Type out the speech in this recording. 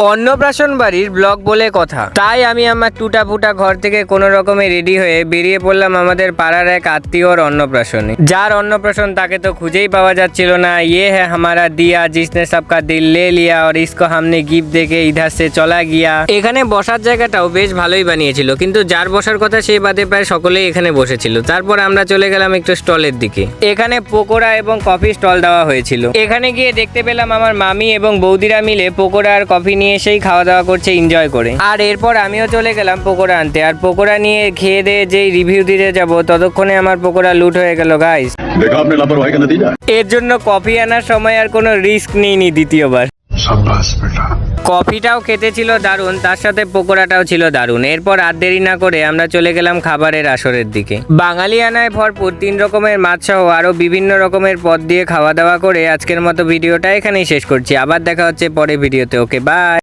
অন্নপ্রাশন বাড়ির ব্লগ বলে কথা, তাই আমি আমার টুটা ফুটা ঘর থেকে কোনো রকমে রেডি হয়ে বেরিয়ে পড়লাম আমাদের পাড়ার এক আত্মীয়র অন্নপ্রাশনে। যার অন্নপ্রাশন তাকে তো খুঁজেই পাওয়া যাচ্ছিল না। ইয়ে হ্যাঁ হামারা দিয়া জিসনে সবকা দিল লে লিয়া और इसको हमने गिफ्ट देके इधर से चला गया। এখানে বসার জায়গাটাও বেশ ভালোই বানিয়েছিল, কিন্তু যার বসার কথা সেই বাদে প্রায় সকলেই এখানে বসেছিল। তারপর আমরা চলে গেলাম একটু স্টলের দিকে। এখানে পকোড়া এবং কফি স্টল দেওয়া হয়েছিল। এখানে গিয়ে দেখতে পেলাম আমার মামি এবং বৌদিরা মিলে পকোড়া আর কফি নিয়ে সেই খাওয়া দাওয়া করছে এনজয় করে। আর এরপর আমিও চলে গেলাম পকোড়া আনতে। আর পকোড়া নিয়ে খেয়ে দিয়ে যেই রিভিউ দিতে যাব ততক্ষণে আমার পকোড়া লুট হয়ে গেল গাইস। देखा आपने लापरवाही का नतीजा। এর জন্য কফি আনার সময় আর কোনো রিস্ক নিইনি দ্বিতীয়বার। शाबाश बेटा। কফিটাও খেতে ছিল দারুণ, তার সাথে পকোড়াটাও ছিল দারুণ। এরপর আর দেরি না করে আমরা চলে গেলাম খাবারের আসরের দিকে। বাঙালিয়ানায় ভরপুর 3 রকমের মাছ সহ আরো বিভিন্ন রকমের পদ দিয়ে খাওয়া দাওয়া করে আজকের মতো ভিডিওটা এখানেই শেষ করছি। আবার দেখা হচ্ছে পরে ভিডিওতে। Okay bye.